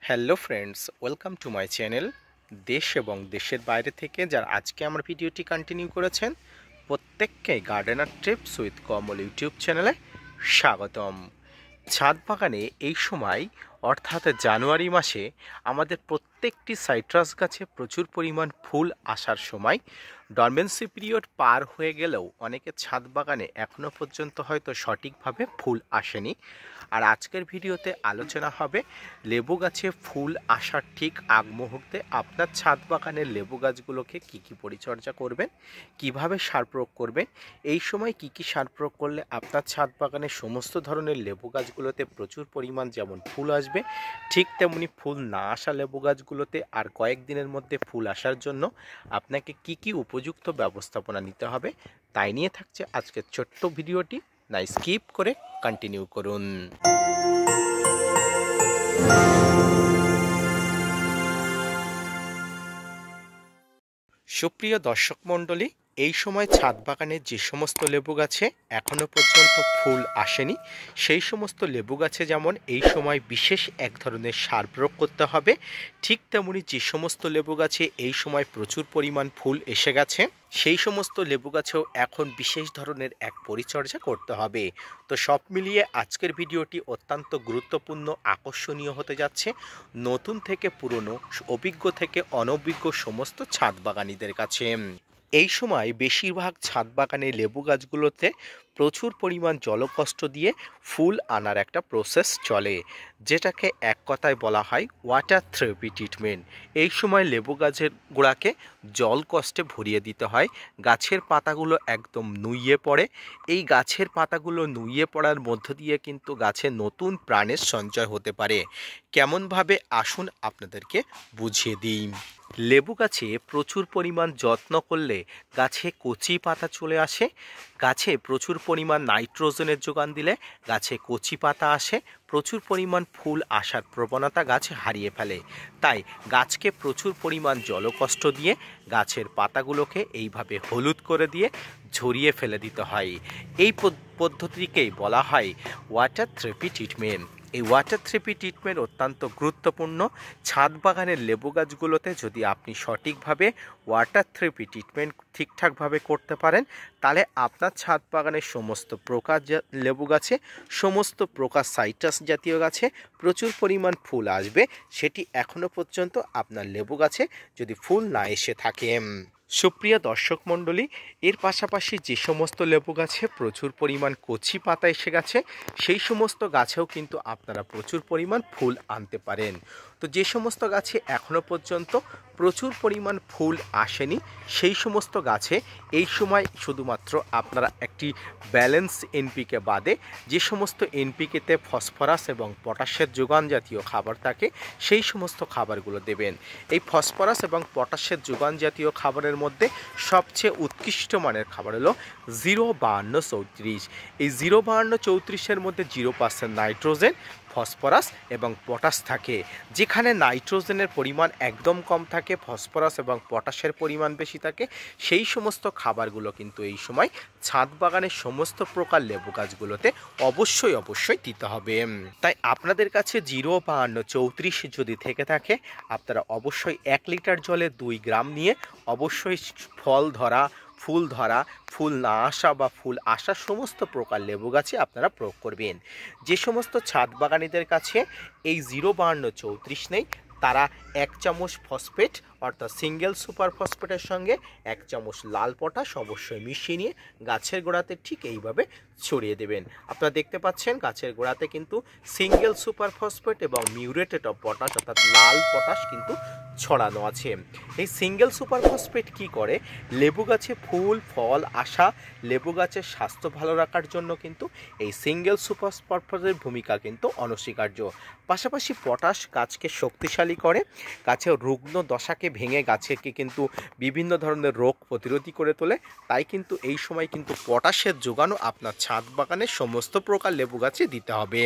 Hello friends, welcome to my channel. দেশ এবং দেশের বাইরে থেকে যারা আজকে আমার ভিডিওটি কন্টিনিউ করেছেন প্রত্যেককে gardener TRIPS with Kamal YouTube চ্যানেলে স্বাগতম। ছাদ বাগানে এই সময় অর্থাৎ জানুয়ারি মাসে আমাদের প্রত্যেকটি সাইট্রাস গাছে প্রচুর পরিমাণ ফুল আসার সময়। ডরমেন্সি পিরিয়ড পার হয়ে গেলেও অনেকে ছাদ বাগানে এখনও পর্যন্ত হয়তো সঠিকভাবে ফুল আসেনি। আর আজকের ভিডিওতে আলোচনা হবে লেবু গাছে ফুল আসার ঠিক আগ মুহূর্তে আপনার ছাদ বাগানের লেবু গাছগুলোকে কী কী পরিচর্যা করবেন, কিভাবে সার প্রয়োগ করবেন, এই সময় কী কী সার প্রয়োগ করলে আপনার ছাদ বাগানের সমস্ত ধরনের লেবু গাছগুলোতে প্রচুর পরিমাণ যেমন ফুল আসবে, ঠিক তেমনি ফুল না আসা লেবু গাছগুলোতে আর কয়েকদিনের মধ্যে ফুল আসার জন্য আপনাকে কী কী উপযুক্ত ব্যবস্থাপনা নিতে হবে, তাই নিয়ে থাকছে আজকের ছোট্ট ভিডিওটি। না স্কিপ করে কন্টিনিউ করুন। সুপ্রিয় দর্শক মণ্ডলী, এই সময় ছাদ বাগানের যে সমস্ত লেবু গাছে এখনও পর্যন্ত ফুল আসেনি সেই সমস্ত লেবু গাছে যেমন এই সময় বিশেষ এক ধরনের সার প্রয়োগ করতে হবে, ঠিক তেমনি যে সমস্ত লেবু গাছে এই সময় প্রচুর পরিমাণ ফুল এসে গেছে সেই সমস্ত লেবু গাছেও এখন বিশেষ ধরনের এক পরিচর্যা করতে হবে। তো সব মিলিয়ে আজকের ভিডিওটি অত্যন্ত গুরুত্বপূর্ণ, আকর্ষণীয় হতে যাচ্ছে নতুন থেকে পুরনো, অভিজ্ঞ থেকে অনভিজ্ঞ সমস্ত ছাদ বাগানীদের কাছে। এই সময় বেশিরভাগ ছাদ বাগানে লেবু গাছগুলোতে প্রচুর পরিমাণ জলকষ্ট দিয়ে ফুল আনার একটা প্রসেস চলে, যেটাকে এক কথায় বলা হয় ওয়াটার থেরাপি ট্রিটমেন্ট। এই সময় লেবু গাছের গোড়াকে জল কষ্টে ভরিয়ে দিতে হয়, গাছের পাতাগুলো একদম নুইয়ে পড়ে। এই গাছের পাতাগুলো নুইয়ে পড়ার মধ্য দিয়ে কিন্তু গাছে নতুন প্রাণের সঞ্চয় হতে পারে। কেমনভাবে আসুন আপনাদেরকে বুঝিয়ে দিই। লেবু গাছে প্রচুর পরিমাণ যত্ন করলে গাছে কচি পাতা চলে আসে, গাছে প্রচুর পরিমাণ নাইট্রোজেনের যোগান দিলে গাছে কচি পাতা আসে, প্রচুর পরিমাণ ফুল আসার প্রবণতা গাছ হারিয়ে ফেলে। তাই গাছকে প্রচুর পরিমাণ জলকষ্ট দিয়ে গাছের পাতাগুলোকে এইভাবে হলুদ করে দিয়ে ঝরিয়ে ফেলে দিতে হয়। এই পদ্ধতিকেই বলা হয় ওয়াটার থেরাপি ট্রিটমেন্ট। এই ওয়াটার থেরাপি ট্রিটমেন্ট অত্যন্ত গুরুত্বপূর্ণ। ছাদ বাগানের লেবু গাছগুলোতে যদি আপনি সঠিকভাবে ওয়াটার থেরাপি ট্রিটমেন্ট ঠিকঠাকভাবে করতে পারেন, তাহলে আপনার ছাদ বাগানের সমস্ত প্রকার লেবু গাছে, সমস্ত প্রকার সাইট্রাস জাতীয় গাছে প্রচুর পরিমাণ ফুল আসবে, সেটি এখনও পর্যন্ত আপনার লেবু গাছে যদি ফুল না এসে থাকে। সুপ্রিয় দর্শক মণ্ডলী, এর পাশাপাশি যে সমস্ত লেবু গাছে প্রচুর পরিমাণ কচি পাতা এসে গেছে সেই সমস্ত গাছেও কিন্তু আপনারা প্রচুর পরিমাণ ফুল আনতে পারেন। তো যে সমস্ত গাছে এখনও পর্যন্ত প্রচুর পরিমাণ ফুল আসেনি সেই সমস্ত গাছে এই সময় শুধুমাত্র আপনারা একটি ব্যালেন্স এনপিকে বাদে যে সমস্ত এনপিকেতে ফসফরাস এবং পটাশের যোগান জাতীয় খাবার থাকে সেই সমস্ত খাবারগুলো দেবেন। এই ফসফরাস এবং পটাশের যোগান জাতীয় খাবারের মধ্যে সবচেয়ে উৎকৃষ্ট মানের খাবার হলো 0-52-34। এই 0-52-34-এর মধ্যে 0% নাইট্রোজেন, ফসফরাস এবং পটাশ থাকে। যেখানে নাইট্রোজেনের পরিমাণ একদম কম থাকে, ফসফরাস এবং পটাশের পরিমাণ বেশি থাকে, সেই সমস্ত খাবারগুলো কিন্তু এই সময় ছাদ বাগানের সমস্ত প্রকার লেবু গাছগুলোতে অবশ্যই দিতে হবে। তাই আপনাদের কাছে 0-52-34 যদি থেকে থাকে আপনারা অবশ্যই 1 লিটার জলে 2 গ্রাম নিয়ে অবশ্যই ফল ধরা, ফুল ধরা, ফুল না আসা বা ফুল আসা সমস্ত প্রকার লেবু গাছে আপনারা প্রয়োগ করবেন। যে সমস্ত ছাদ বাগানীদের কাছে এই 0-52-34 নেই, তারা 1 চামচ ফসফেট অর্থাৎ সিঙ্গেল সুপার ফসফেটের সঙ্গে 1 চামচ লাল পটাশ অবশ্যই মিশিয়ে নিয়ে গাছের গোড়াতে ঠিক এইভাবে ছড়িয়ে দেবেন। আপনারা দেখতে পাচ্ছেন গাছের গোড়াতে কিন্তু সিঙ্গেল সুপার ফসফেট এবং মিউরেটেড অফ পটাশ অর্থাৎ লাল পটাশ কিন্তু ছড়ানো আছে। এই সিঙ্গেল সুপার ফসফেট কী করে, লেবু গাছে ফুল ফল আসা, লেবু গাছের স্বাস্থ্য ভালো রাখার জন্য কিন্তু এই সিঙ্গেল সুপার ফসফেটের ভূমিকা কিন্তু অনস্বীকার্য। পাশাপাশি পটাশ গাছকে শক্তিশালী করে, গাছের রুগ্ন দশাকে ডালপালাকে ভেঙে গাছকে কিন্তু বিভিন্ন ধরনের রোগ প্রতিরোধী করে তোলে। তাই কিন্তু এই সময় কিন্তু পটাশের যোগানও আপনার ছাদ বাগানের সমস্ত প্রকার লেবু গাছে দিতে হবে।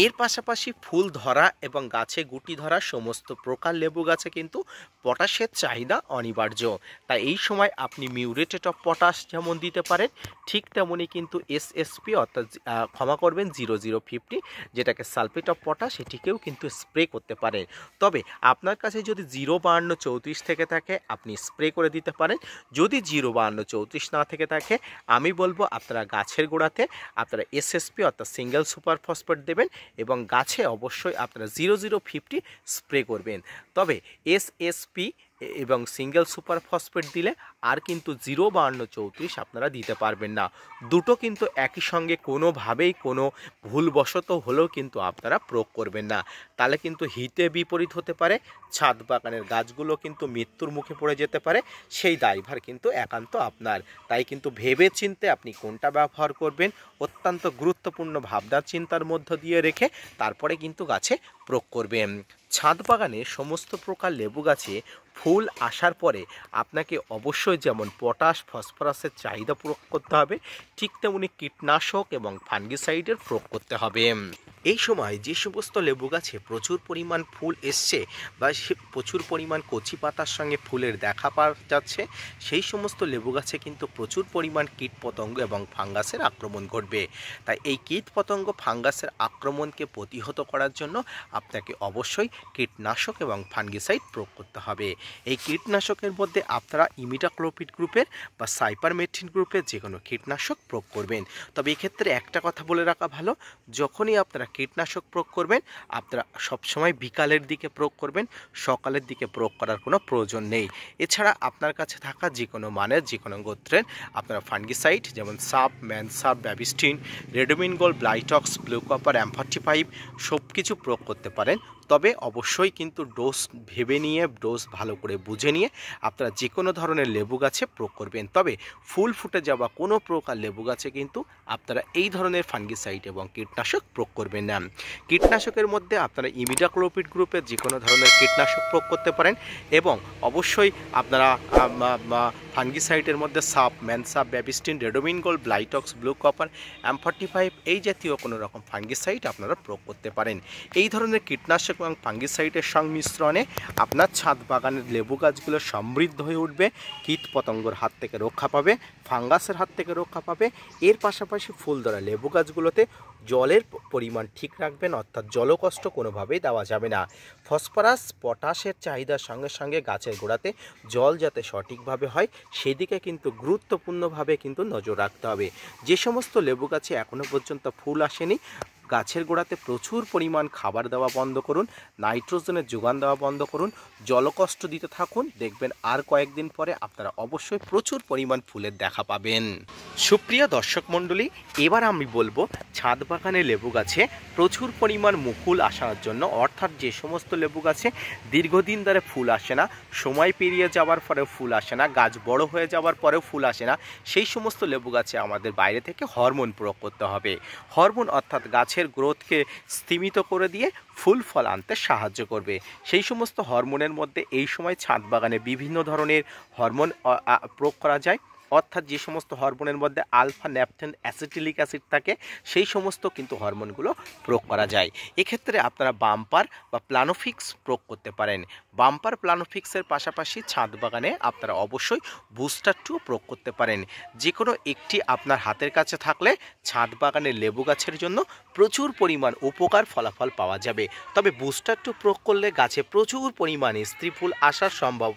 এর পাশাপাশি ফুল ধরা এবং গাছে গুটি ধরা সমস্ত প্রকার লেবু গাছে কিন্তু পটাশের চাহিদা অনিবার্য। তাই এই সময় আপনি মিউরেটেড অফ পটাশ যেমন দিতে পারেন, ঠিক তেমনই কিন্তু এসএসপি অর্থাৎ ক্ষমা করবেন 0050, যেটাকে সালফেট অফ পটাশ, এটিকেও কিন্তু স্প্রে করতে পারেন। তবে আপনার কাছে যদি 05234 থেকে থাকে আপনি স্প্রে করে দিতে পারেন। যদি 05234 না থেকে থাকে আমি বলবো আপনারা গাছের গোড়াতে আপনারা এসএসপি অর্থাৎ সিঙ্গেল সুপার ফসফেট দেবেন এবং গাছে অবশ্যই আপনারা 0050 স্প্রে করবেন। তবে এসএসপি এবং সিঙ্গেল সুপার ফসফেট দিলে আর কিন্তু 05234 আপনারা দিতে পারবেন না। দুটো কিন্তু একই সঙ্গে কোনোভাবেই কোনো ভুলবশত হলেও কিন্তু আপনারা প্রয়োগ করবেন না, তাহলে কিন্তু হিতে বিপরীত হতে পারে, ছাদ বাগানের গাছগুলো কিন্তু মৃত্যুর মুখে পড়ে যেতে পারে, সেই দায়ভার কিন্তু একান্ত আপনার। তাই কিন্তু ভেবে চিন্তে আপনি কোনটা ব্যবহার করবেন অত্যন্ত গুরুত্বপূর্ণ ভাবনা চিন্তার মধ্য দিয়ে রেখে তারপরে কিন্তু গাছে প্রয়োগ করবেন। ছাদ বাগানে সমস্ত প্রকার লেবু গাছে ফুল আসার পরে আপনাকে অবশ্যই যেমন পটাশ ফসফরাসের চাহিদা প্রয়োগ করতে হবে, ঠিক তেমনি কীটনাশক এবং ফাঙ্গিসাইডের প্রয়োগ করতে হবে। এই সময় যে সমস্ত লেবু গাছে প্রচুর পরিমাণ ফুল এসছে বা প্রচুর পরিমাণ কচি পাতার সঙ্গে ফুলের দেখা পাওয়া যাচ্ছে, সেই সমস্ত লেবু গাছে কিন্তু প্রচুর পরিমাণ কীটপতঙ্গ এবং ফাঙ্গাসের আক্রমণ ঘটবে। তাই এই কীটপতঙ্গ ফাঙ্গাসের আক্রমণকে প্রতিহত করার জন্য আপনাকে অবশ্যই কীটনাশক এবং ফাঙ্গিসাইড প্রয়োগ করতে হবে। এই কীটনাশকের মধ্যে আপনারা ইমিডাক্লোপিড গ্রুপের বা সাইপারমেথ্রিন গ্রুপের যে কোনো কীটনাশক প্রয়োগ করবেন। তবে এক্ষেত্রে একটা কথা বলে রাখা ভালো, যখনই আপনারা কীটনাশক প্রয়োগ করবেন আপনারা সবসময় বিকালের দিকে প্রয়োগ করবেন, সকালের দিকে প্রয়োগ করার কোনো প্রয়োজন নেই। এছাড়া আপনার কাছে থাকা যে কোনো মানের যে কোনো গোত্রের আপনারা ফাঙ্গিসাইড যেমন সাপ, ম্যানসাপ, Bavistin, Ridomil gold, Blitox, blue copper, M45 সব কিছু প্রয়োগ করতে পারেন। তবে অবশ্যই কিন্তু ডোজ ভেবে নিয়ে, ডোজ ভালো করে বুঝে নিয়ে আপনারা যে কোনো ধরনের লেবু গাছে প্রয়োগ করবেন। তবে ফুল ফুটে যাওয়া কোনো প্রকার লেবু গাছে কিন্তু আপনারা এই ধরনের ফাঙ্গিসাইড এবং কীটনাশক প্রয়োগ করবেন না। কীটনাশকের মধ্যে আপনারা ইমিডাক্লোপিড গ্রুপের যে কোনো ধরনের কীটনাশক প্রয়োগ করতে পারেন এবং অবশ্যই আপনারা ফাঙ্গিসাইডের মধ্যে সাপ, ম্যানসাপ, Bavistin, Ridomil gold, Blitox, blue copper, M45 এই জাতীয় কোনো রকম ফাঙ্গিসাইড আপনারা প্রয়োগ করতে পারেন। এই ধরনের কীটনাশক এবং ফাঙ্গিসাইডের সংমিশ্রণে আপনার ছাদ বাগানের লেবু গাছগুলো সমৃদ্ধ হয়ে উঠবে, কীট পতঙ্গর হাত থেকে রক্ষা পাবে, ফাঙ্গাসের হাত থেকে রক্ষা পাবে। এর পাশাপাশি ফুল ধরা লেবু গাছগুলোতে জলের পরিমাণ ঠিক রাখবেন, অর্থাৎ জলকষ্ট কোনোভাবেই দেওয়া যাবে না। ফসফরাস পটাশের চাহিদার সঙ্গে সঙ্গে গাছের গোড়াতে জল যাতে সঠিকভাবে হয় সেদিকে কিন্তু গুরুত্বপূর্ণভাবে কিন্তু নজর রাখতে হবে। যে সমস্ত লেবু গাছে এখনও পর্যন্ত ফুল আসেনি গাছের গোড়াতে প্রচুর পরিমাণ খাবার দেওয়া বন্ধ করুন, নাইট্রোজেনের যোগান দেওয়া বন্ধ করুন, জলকষ্ট দিতে থাকুন, দেখবেন আর কয়েকদিন পরে আপনারা অবশ্যই প্রচুর পরিমাণ ফুলের দেখা পাবেন। সুপ্রিয় দর্শক মণ্ডলী, এবার আমি বলবো ছাদ বাগানে লেবু গাছে প্রচুর পরিমাণ মুকুল আসার জন্য, অর্থাৎ যে সমস্ত লেবু গাছে দীর্ঘদিন ধরে ফুল আসে না, সময় পেরিয়ে যাওয়ার পরেও ফুল আসে না, গাছ বড় হয়ে যাওয়ার পরেও ফুল আসে না, সেই সমস্ত লেবু গাছে আমাদের বাইরে থেকে হরমোন প্রয়োগ করতে হবে। হরমোন অর্থাৎ গাছের গ্রোথকে স্তিমিত করে দিয়ে ফুল ফল আনতে সাহায্য করবে। সেই সমস্ত হরমোনের মধ্যে এই সময় ছাদ বাগানে বিভিন্ন ধরনের হরমোন প্রয়োগ করা যায়, অর্থাৎ যে সমস্ত হরমোনের মধ্যে আলফা, ন্যাপথেন, অ্যাসিটিলিক অ্যাসিড থাকে সেই সমস্ত কিন্তু হরমোনগুলো প্রয়োগ করা যায়। এক্ষেত্রে আপনারা বাম্পার বা প্লানোফিক্স প্রয়োগ করতে পারেন। বাম্পার প্লানোফিক্সের পাশাপাশি ছাদ বাগানে আপনারা অবশ্যই বুস্টার 2 প্রয়োগ করতে পারেন। যে কোনো একটি আপনার হাতের কাছে থাকলে ছাদ বাগানের লেবু গাছের জন্য প্রচুর পরিমাণ উপকার ফলাফল পাওয়া যাবে। তবে বুস্টার 2 প্রয়োগ করলে গাছে প্রচুর পরিমাণে স্ত্রী ফুল আসার সম্ভব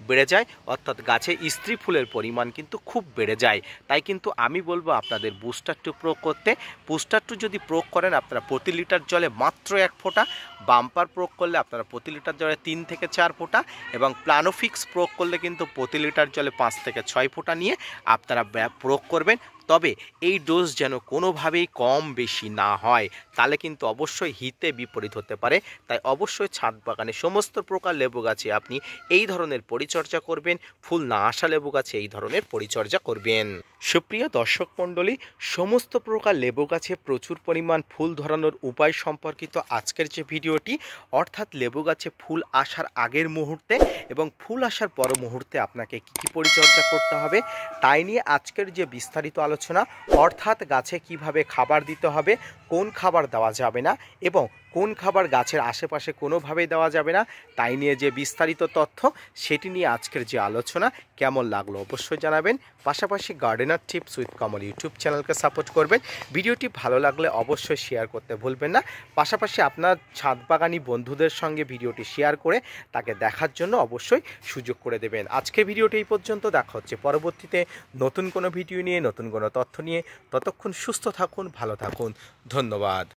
বেড়ে যায়, অর্থাৎ গাছে স্ত্রী ফুলের পরিমাণ কিন্তু খুব বেড়ে যায়। তাই কিন্তু আমি বলবো আপনাদের বুস্টার 2 প্রয়োগ করতে। বুস্টার 2 যদি প্রয়োগ করেন আপনারা প্রতি লিটার জলে মাত্র 1 ফোঁটা, বাম্পার প্রয়োগ করলে আপনারা প্রতি লিটার জলে 3 থেকে 4 ফোঁটা এবং প্লানোফিক্স প্রয়োগ করলে কিন্তু প্রতি লিটার জলে 5 থেকে 6 ফোঁটা নিয়ে আপনারা প্রয়োগ করবেন। তবে এই ডোজ যেন কোনোভাবেই কম বেশি না হয়, তাহলে কিন্তু অবশ্যই হিতে বিপরীত হতে পারে। তাই অবশ্যই ছাদ বাগানে সমস্ত প্রকার লেবু গাছে আপনি এই ধরনের পরিচর্যা করবেন, ফুল না আসা লেবু গাছে এই ধরনের পরিচর্যা করবেন। সুপ্রিয় দর্শক মণ্ডলী, সমস্ত প্রকার লেবু গাছে প্রচুর পরিমাণ ফুল ধরানোর উপায় সম্পর্কিত আজকের যে ভিডিওটি, অর্থাৎ লেবু গাছে ফুল আসার আগের মুহূর্তে এবং ফুল আসার পর মুহূর্তে আপনাকে কী পরিচর্যা করতে হবে তাই নিয়ে আজকের যে বিস্তারিত আলোচনা, অর্থাৎ গাছে কিভাবে খাবার দিতে হবে, কোন খাবার দেওয়া যাবে না এবং কোন খাবার গাছের আশেপাশে কোনোভাবেই দেওয়া যাবে না, তাই নিয়ে যে বিস্তারিত তথ্য সেটি নিয়ে আজকের যে আলোচনা কেমন লাগলো অবশ্যই জানাবেন। পাশাপাশি gardener tips with Kamal YouTube চ্যানেলকে সাপোর্ট করবেন। ভিডিওটি ভালো লাগলে অবশ্যই শেয়ার করতে ভুলবেন না। পাশাপাশি আপনার ছাদ বাগানি বন্ধুদের সঙ্গে ভিডিওটি শেয়ার করে তাকে দেখার জন্য অবশ্যই সুযোগ করে দেবেন। আজকের ভিডিওটি এই পর্যন্ত, দেখা হচ্ছে পরবর্তীতে নতুন কোনো ভিডিও নিয়ে, নতুন কোনো তথ্য নিয়ে। ততক্ষণ সুস্থ থাকুন, ভালো থাকুন, ধন্যবাদ।